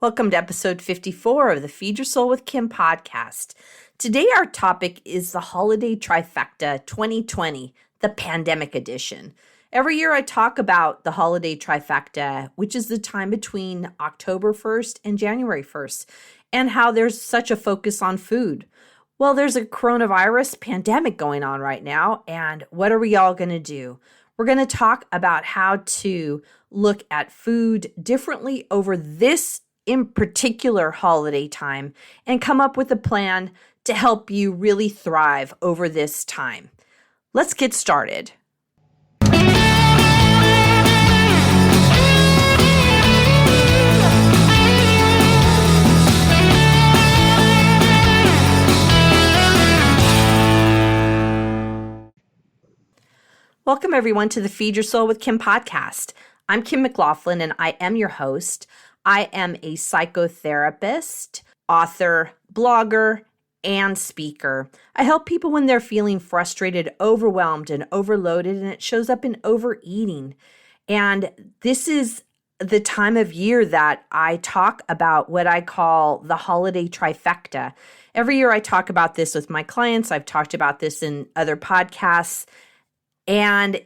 Welcome to episode 54 of the Feed Your Soul with Kim podcast. Today our topic is the Holiday Trifecta 2020, the pandemic edition. Every year I talk about the Holiday Trifecta, which is the time between October 1st and January 1st, and how there's such a focus on food. Well, there's a coronavirus pandemic going on right now, and what are we all going to do? We're going to talk about how to look at food differently over this in particular holiday time and come up with a plan to help you really thrive over this time. Let's get started. Welcome everyone to the Feed Your Soul with Kim podcast. I'm Kim McLaughlin and I am your host. I am a psychotherapist, author, blogger, and speaker. I help people when they're feeling frustrated, overwhelmed, and overloaded, and it shows up in overeating. And this is the time of year that I talk about what I call the Holiday Trifecta. Every year I talk about this with my clients. I've talked about this in other podcasts. And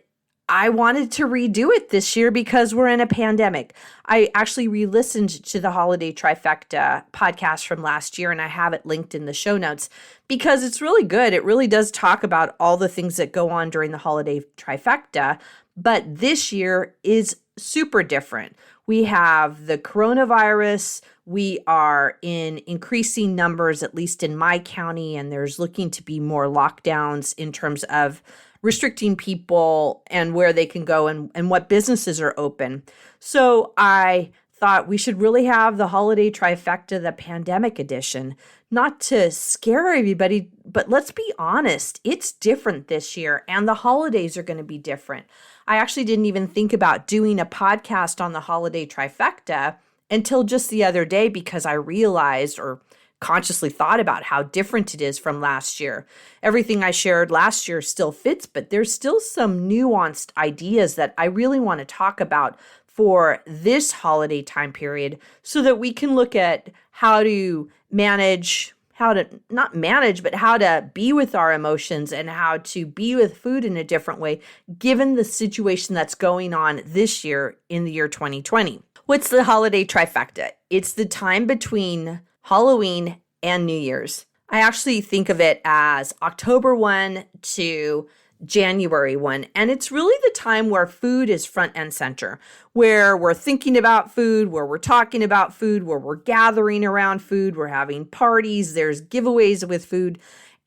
I wanted to redo it this year because we're in a pandemic. I actually re-listened to the Holiday Trifecta podcast from last year, and I have it linked in the show notes because it's really good. It really does talk about all the things that go on during the Holiday Trifecta, but this year is super different. We have the coronavirus. We are in increasing numbers, at least in my county, and there's looking to be more lockdowns in terms of restricting people and where they can go and what businesses are open. So I thought we should really have the Holiday Trifecta, the pandemic edition, not to scare everybody, but let's be honest, it's different this year and the holidays are going to be different. I actually didn't even think about doing a podcast on the Holiday Trifecta until just the other day because I realized or consciously thought about how different it is from last year. Everything I shared last year still fits, but there's still some nuanced ideas that I really want to talk about for this holiday time period so that we can look at how to manage, how to be with our emotions and how to be with food in a different way, given the situation that's going on this year in the year 2020. What's the Holiday Trifecta? It's the time between Halloween and New Year's. I actually think of it as October 1 to January 1. And it's really the time where food is front and center, where we're thinking about food, where we're talking about food, where we're gathering around food, we're having parties, there's giveaways with food,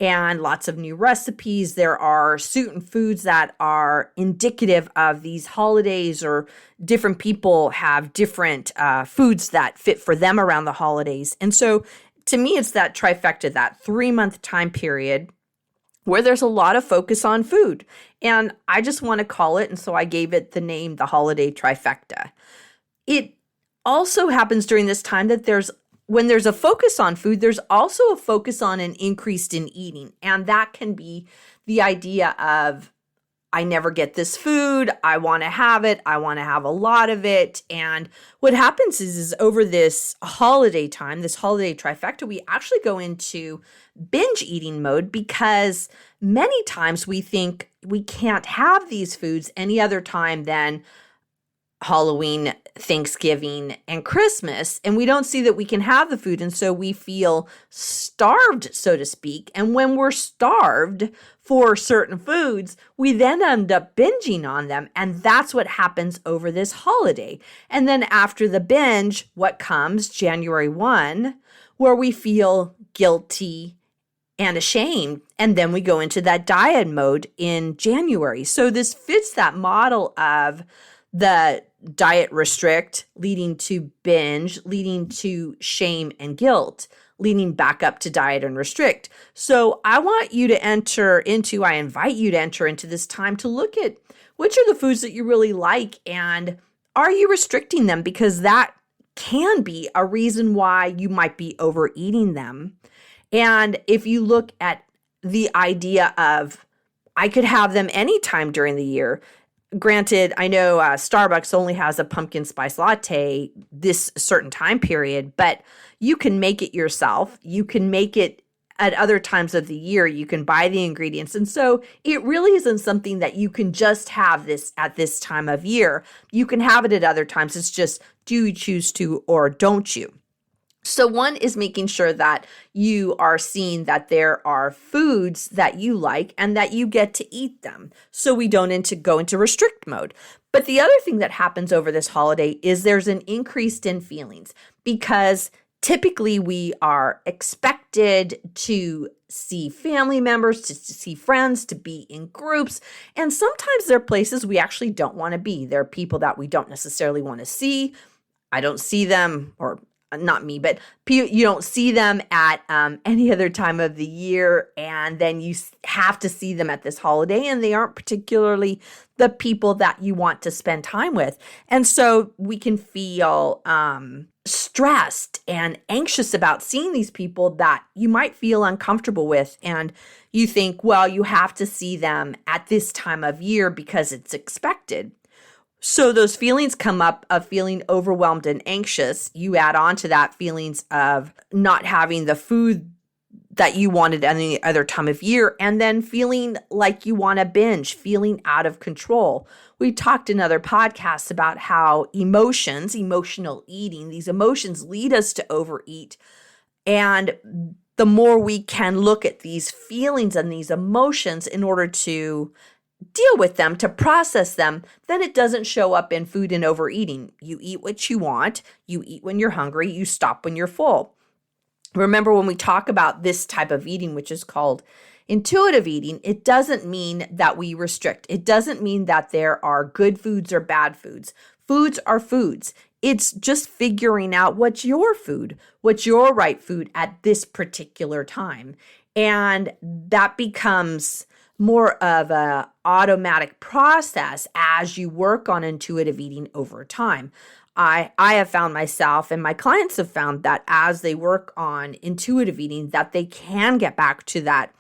and lots of new recipes. There are certain foods that are indicative of these holidays, or different people have different foods that fit for them around the holidays. And so to me, it's that trifecta, that 3-month time period where there's a lot of focus on food. And I just want to call it, and so I gave it the name, the Holiday Trifecta. It also happens during this time that when there's a focus on food, there's also a focus on an increase in eating. And that can be the idea of, I never get this food, I want to have it, I want to have a lot of it. And what happens is over this holiday time, this Holiday Trifecta, we actually go into binge eating mode because many times we think we can't have these foods any other time than Halloween, Thanksgiving, and Christmas, and we don't see that we can have the food, and so we feel starved, so to speak. And when we're starved for certain foods, we then end up binging on them, and that's what happens over this holiday. And then after the binge, what comes? January 1, where we feel guilty and ashamed, and then we go into that diet mode in January. So this fits that model of the diet restrict, leading to binge, leading to shame and guilt, leading back up to diet and restrict. So I invite you to enter into this time to look at which are the foods that you really like and are you restricting them, because that can be a reason why you might be overeating them. And if you look at the idea of, I could have them anytime during the year, Granted, I know Starbucks only has a pumpkin spice latte this certain time period, but you can make it yourself. You can make it at other times of the year. You can buy the ingredients. And so it really isn't something that you can just have this at this time of year. You can have it at other times. It's just, do you choose to or don't you? So one is making sure that you are seeing that there are foods that you like and that you get to eat them. So we don't go into restrict mode. But the other thing that happens over this holiday is there's an increase in feelings, because typically we are expected to see family members, to see friends, to be in groups. And sometimes there are places we actually don't want to be. There are people that we don't necessarily want to see. I don't see them, or not me, but you don't see them at any other time of the year, and then you have to see them at this holiday, and they aren't particularly the people that you want to spend time with. And so we can feel stressed and anxious about seeing these people that you might feel uncomfortable with, and you think, well, you have to see them at this time of year because it's expected. So those feelings come up of feeling overwhelmed and anxious. You add on to that feelings of not having the food that you wanted any other time of year, and then feeling like you want to binge, feeling out of control. We talked in other podcasts about how emotional eating, these emotions lead us to overeat. And the more we can look at these feelings and these emotions in order to deal with them, to process them, then it doesn't show up in food and overeating. You eat what you want, you eat when you're hungry, you stop when you're full. Remember, when we talk about this type of eating, which is called intuitive eating, it doesn't mean that we restrict. It doesn't mean that there are good foods or bad foods. Foods are foods. It's just figuring out what's your food, what's your right food at this particular time. And that becomes more of a automatic process as you work on intuitive eating over time. I have found myself, and my clients have found, that as they work on intuitive eating, that they can get back to that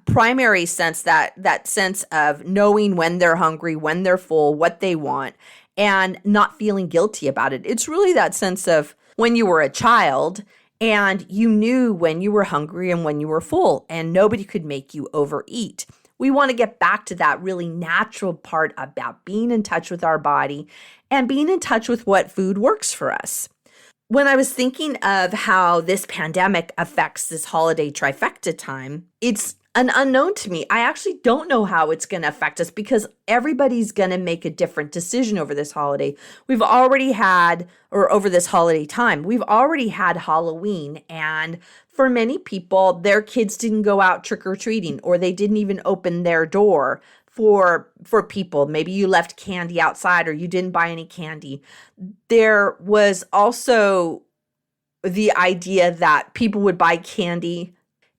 primary sense, that sense of knowing when they're hungry, when they're full, what they want, and not feeling guilty about it. It's really that sense of when you were a child and you knew when you were hungry and when you were full, and nobody could make you overeat. We want to get back to that really natural part about being in touch with our body and being in touch with what food works for us. When I was thinking of how this pandemic affects this holiday trifecta time, it's an unknown to me. I actually don't know how it's going to affect us, because everybody's going to make a different decision over this holiday. Over this holiday time, we've already had Halloween, and for many people, their kids didn't go out trick-or-treating, or they didn't even open their door for people. Maybe you left candy outside, or you didn't buy any candy. There was also the idea that people would buy candy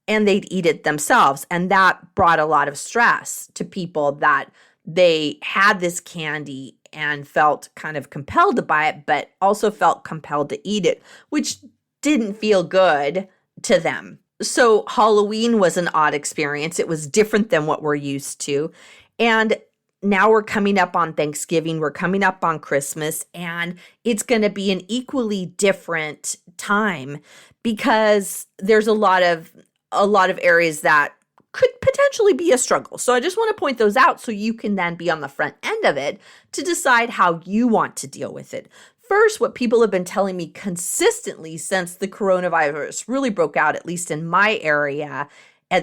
and they'd eat it themselves. And that brought a lot of stress to people, that they had this candy and felt kind of compelled to buy it, but also felt compelled to eat it, which didn't feel good to them. So Halloween was an odd experience. It was different than what we're used to. And now we're coming up on Thanksgiving, we're coming up on Christmas, and it's going to be an equally different time, because there's a lot of areas that could potentially be a struggle. So I just want to point those out so you can then be on the front end of it to decide how you want to deal with it. First, what people have been telling me consistently since the coronavirus really broke out, at least in my area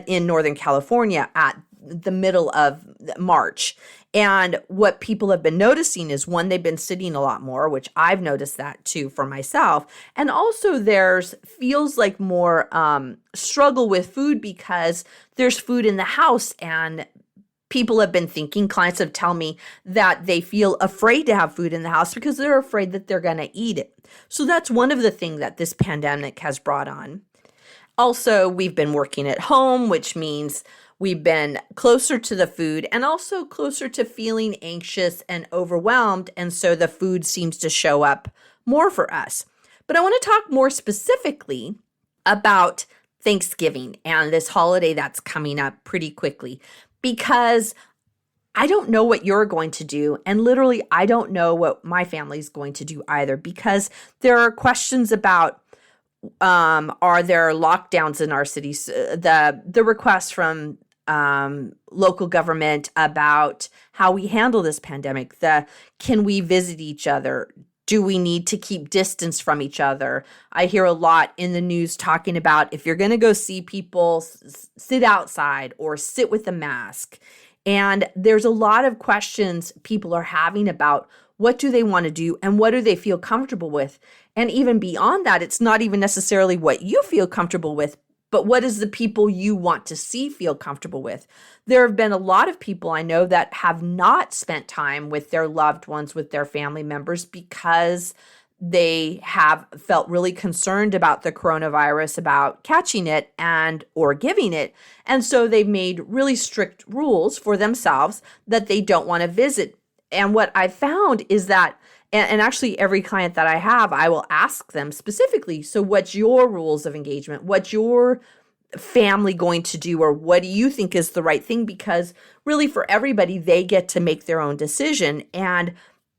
in Northern California at the middle of March. And what people have been noticing is, one, they've been sitting a lot more, which I've noticed that too for myself. And also feels like more struggle with food, because there's food in the house, and people have been thinking, clients have told me that they feel afraid to have food in the house because they're afraid that they're going to eat it. So that's one of the things that this pandemic has brought on. Also, we've been working at home, which means we've been closer to the food and also closer to feeling anxious and overwhelmed. And so the food seems to show up more for us. But I want to talk more specifically about Thanksgiving and this holiday that's coming up pretty quickly, because I don't know what you're going to do. And literally, I don't know what my family's going to do either, because there are questions about, are there lockdowns in our cities? The requests from local government about how we handle this pandemic. Can we visit each other? Do we need to keep distance from each other? I hear a lot in the news talking about, if you're going to go see people, sit outside or sit with a mask. And there's a lot of questions people are having about what do they want to do and what do they feel comfortable with. And even beyond that, it's not even necessarily what you feel comfortable with, but what is the people you want to see feel comfortable with? There have been a lot of people I know that have not spent time with their loved ones, with their family members, because they have felt really concerned about the coronavirus, about catching it and or giving it. And so they've made really strict rules for themselves that they don't want to visit. And what I found is that, and actually every client that I have, I will ask them specifically, so what's your rules of engagement? What's your family going to do? Or what do you think is the right thing? Because really for everybody, they get to make their own decision. And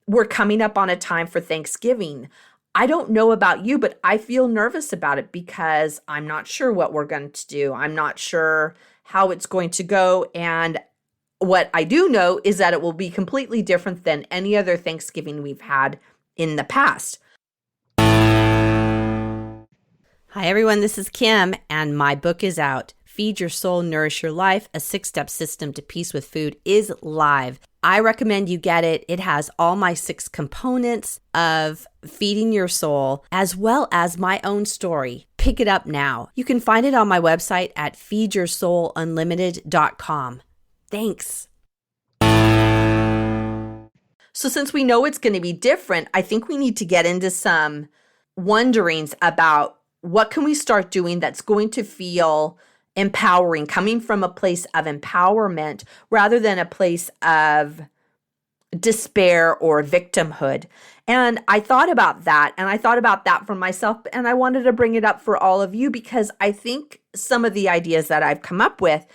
we're coming up on a time for Thanksgiving. I don't know about you, but I feel nervous about it because I'm not sure what we're going to do. I'm not sure how it's going to go. And what I do know is that it will be completely different than any other Thanksgiving we've had in the past. Hi, everyone. This is Kim, and my book is out. Feed Your Soul, Nourish Your Life, a 6-step system to peace with food is live. I recommend you get it. It has all my 6 components of feeding your soul, as well as my own story. Pick it up now. You can find it on my website at feedyoursoulunlimited.com. Thanks. So since we know it's going to be different, I think we need to get into some wonderings about what can we start doing that's going to feel empowering, coming from a place of empowerment rather than a place of despair or victimhood. And I thought about that, and I thought about that for myself, and I wanted to bring it up for all of you because I think some of the ideas that I've come up with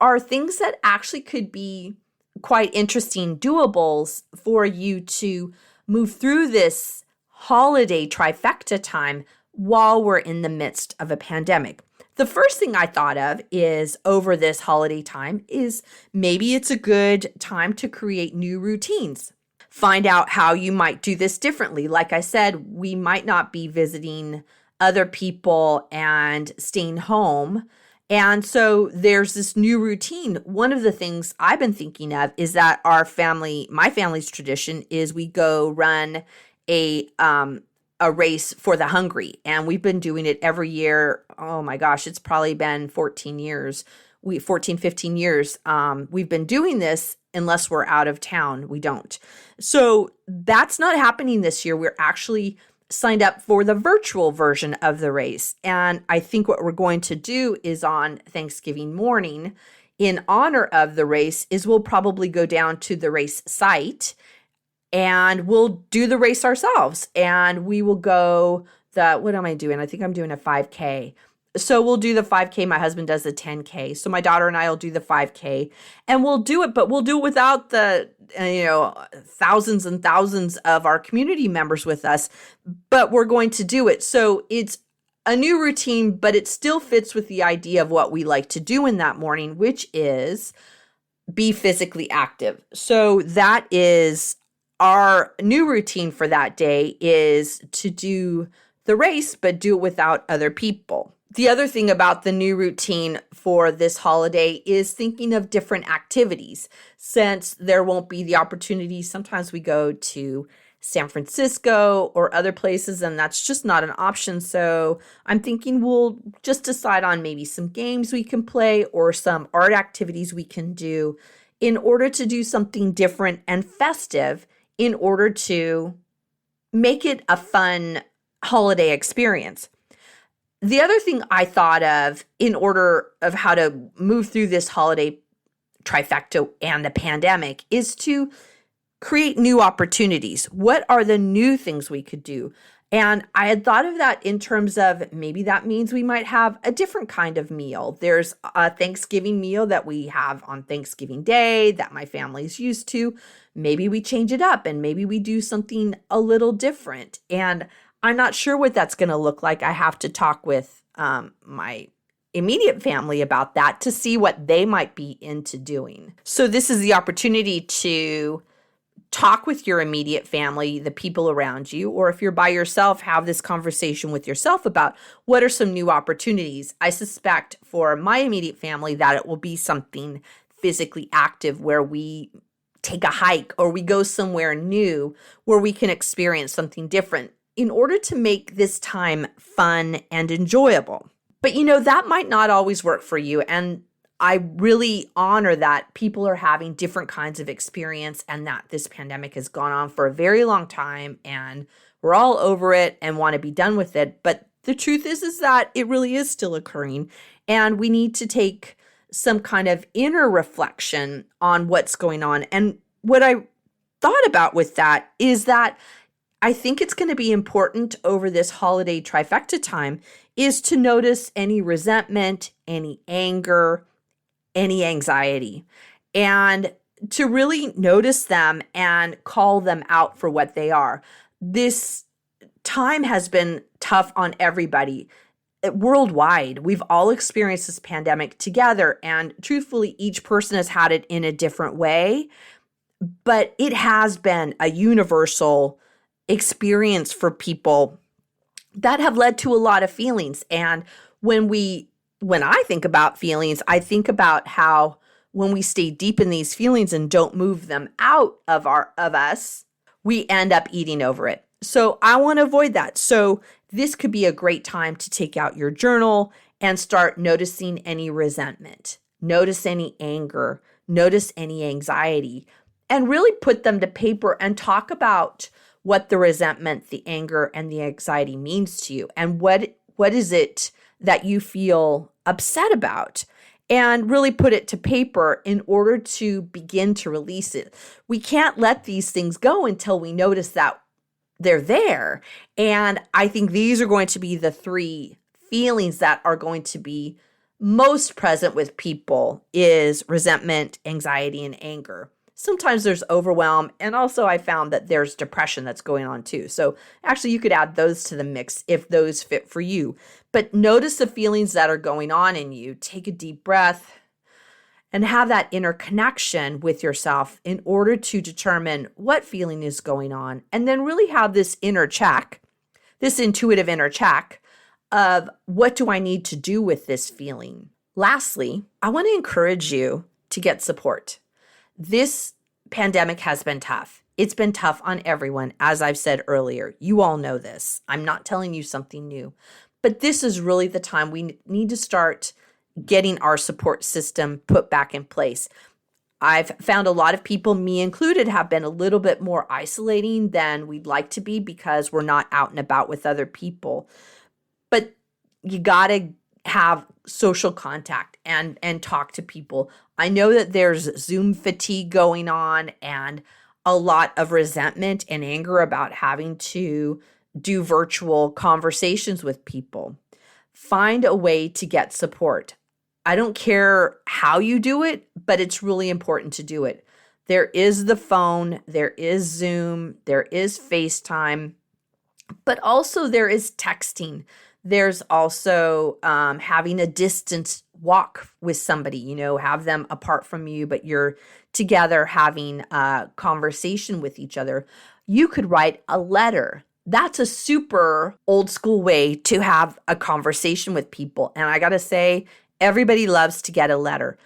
are things that actually could be quite interesting doables for you to move through this holiday trifecta time while we're in the midst of a pandemic. The first thing I thought of is over this holiday time is maybe it's a good time to create new routines. Find out how you might do this differently. Like I said, we might not be visiting other people and staying home. And so there's this new routine. One of the things I've been thinking of is that my family's tradition is we go run a race for the hungry. And we've been doing it every year. Oh my gosh, it's probably been 15 years. We've been doing this unless we're out of town. We don't. So that's not happening this year. We're actually signed up for the virtual version of the race. And I think what we're going to do is on Thanksgiving morning, in honor of the race, is we'll probably go down to the race site and we'll do the race ourselves. And we will go what am I doing? I think I'm doing a 5K. So we'll do the 5K. My husband does the 10K. So my daughter and I will do the 5K, and we'll do it, but we'll do it without the, thousands and thousands of our community members with us, but we're going to do it. So it's a new routine, but it still fits with the idea of what we like to do in that morning, which is be physically active. So that is our new routine for that day, is to do the race, but do it without other people. The other thing about the new routine for this holiday is thinking of different activities. Since there won't be the opportunity, sometimes we go to San Francisco or other places, and that's just not an option. So I'm thinking we'll just decide on maybe some games we can play or some art activities we can do in order to do something different and festive in order to make it a fun holiday experience. The other thing I thought of in order of how to move through this holiday trifecta and the pandemic is to create new opportunities. What are the new things we could do? And I had thought of that in terms of maybe that means we might have a different kind of meal. There's a Thanksgiving meal that we have on Thanksgiving Day that my family's used to. Maybe we change it up and maybe we do something a little different. And I'm not sure what that's going to look like. I have to talk with my immediate family about that to see what they might be into doing. So this is the opportunity to talk with your immediate family, the people around you, or if you're by yourself, have this conversation with yourself about what are some new opportunities. I suspect for my immediate family that it will be something physically active where we take a hike or we go somewhere new where we can experience something different in order to make this time fun and enjoyable. But that might not always work for you. And I really honor that people are having different kinds of experience and that this pandemic has gone on for a very long time and we're all over it and want to be done with it. But the truth is that it really is still occurring and we need to take some kind of inner reflection on what's going on. And what I thought about with that is that I think it's going to be important over this holiday trifecta time is to notice any resentment, any anger, any anxiety, and to really notice them and call them out for what they are. This time has been tough on everybody worldwide. We've all experienced this pandemic together, and truthfully, each person has had it in a different way, but it has been a universal experience for people that have led to a lot of feelings. And when I think about feelings, I think about how when we stay deep in these feelings and don't move them out of us, we end up eating over it. So I want to avoid that. So this could be a great time to take out your journal and start noticing any resentment, notice any anger, notice any anxiety, and really put them to paper and talk about what the resentment, the anger, and the anxiety means to you and what is it that you feel upset about, and really put it to paper in order to begin to release it. We can't let these things go until we notice that they're there. And I think these are going to be the three feelings that are going to be most present with people is resentment, anxiety, and anger. Sometimes there's overwhelm. And also I found that there's depression that's going on too. So actually you could add those to the mix if those fit for you. But notice the feelings that are going on in you. Take a deep breath and have that inner connection with yourself in order to determine what feeling is going on. And then really have this inner check, this intuitive inner check of what do I need to do with this feeling? Lastly, I want to encourage you to get support. This pandemic has been tough. It's been tough on everyone, as I've said earlier. You all know this. I'm not telling you something new. But this is really the time we need to start getting our support system put back in place. I've found a lot of people, me included, have been a little bit more isolating than we'd like to be because we're not out and about with other people. But you got to have social contact and talk to people. I know that there's Zoom fatigue going on and a lot of resentment and anger about having to do virtual conversations with people. Find a way to get support. I don't care how you do it, but it's really important to do it. There is the phone, there is Zoom, there is FaceTime, but also there is texting. There's also having a distance walk with somebody, have them apart from you, but you're together having a conversation with each other. You could write a letter. That's a super old school way to have a conversation with people. And I got to say, everybody loves to get a letter.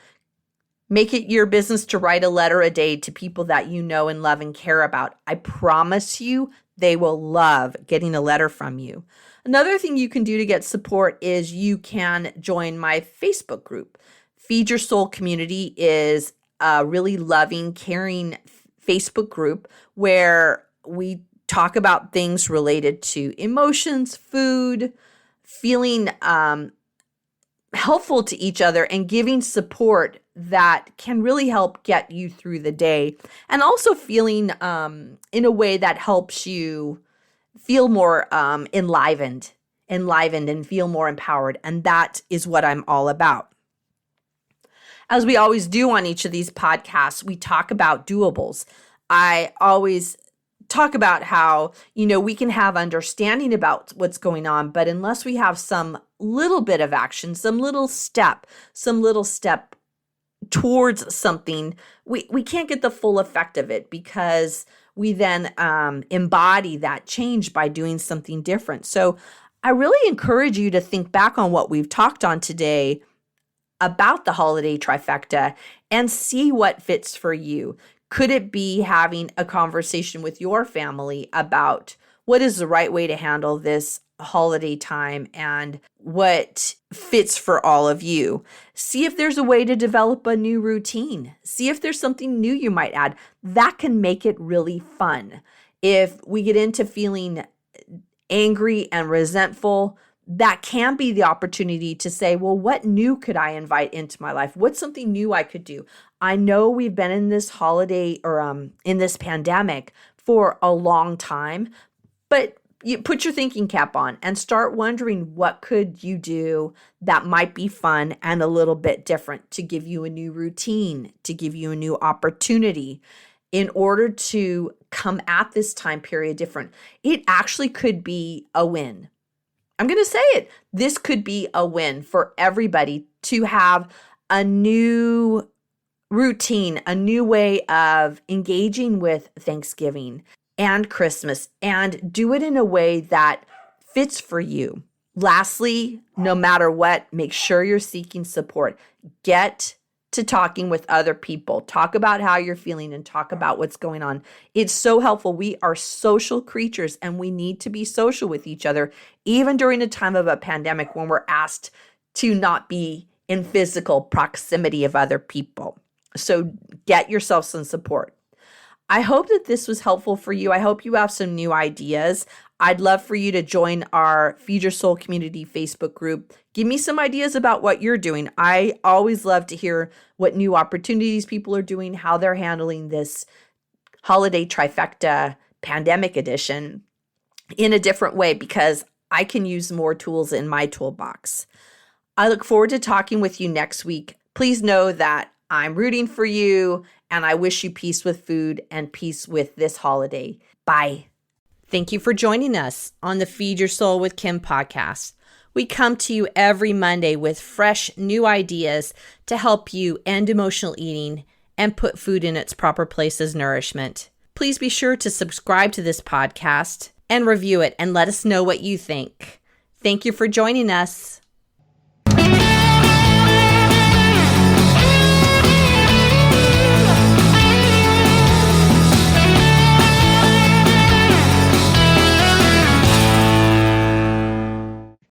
Make it your business to write a letter a day to people that you know and love and care about. I promise you, they will love getting a letter from you. Another thing you can do to get support is you can join my Facebook group. Feed Your Soul Community is a really loving, caring Facebook group where we talk about things related to emotions, food, feeling helpful to each other and giving support that can really help get you through the day, and also feeling in a way that helps you feel more enlivened and feel more empowered. And that is what I'm all about. As we always do on each of these podcasts, we talk about doables. I always talk about how, we can have understanding about what's going on, but unless we have some little bit of action, some little step towards something, we can't get the full effect of it, because we then embody that change by doing something different. So I really encourage you to think back on what we've talked on today about the holiday trifecta and see what fits for you. Could it be having a conversation with your family about what is the right way to handle this holiday time and what fits for all of you? See if there's a way to develop a new routine. See if there's something new you might add. That can make it really fun. If we get into feeling angry and resentful, that can be the opportunity to say, well, what new could I invite into my life? What's something new I could do? I know we've been in this holiday or in this pandemic for a long time, but you put your thinking cap on and start wondering, what could you do that might be fun and a little bit different to give you a new routine, to give you a new opportunity in order to come at this time period different. It actually could be a win. I'm going to say it. This could be a win for everybody to have a new routine, a new way of engaging with Thanksgiving and Christmas, and do it in a way that fits for you. Lastly, no matter what, make sure you're seeking support. Get to talking with other people. Talk about how you're feeling and talk about what's going on. It's so helpful. We are social creatures and we need to be social with each other, even during a time of a pandemic when we're asked to not be in physical proximity of other people. So get yourself some support. I hope that this was helpful for you. I hope you have some new ideas. I'd love for you to join our Feed Your Soul Community Facebook group. Give me some ideas about what you're doing. I always love to hear what new opportunities people are doing, how they're handling this holiday trifecta pandemic edition in a different way, because I can use more tools in my toolbox. I look forward to talking with you next week. Please know that I'm rooting for you, and I wish you peace with food and peace with this holiday. Bye. Thank you for joining us on the Feed Your Soul with Kim podcast. We come to you every Monday with fresh new ideas to help you end emotional eating and put food in its proper place as nourishment. Please be sure to subscribe to this podcast and review it and let us know what you think. Thank you for joining us.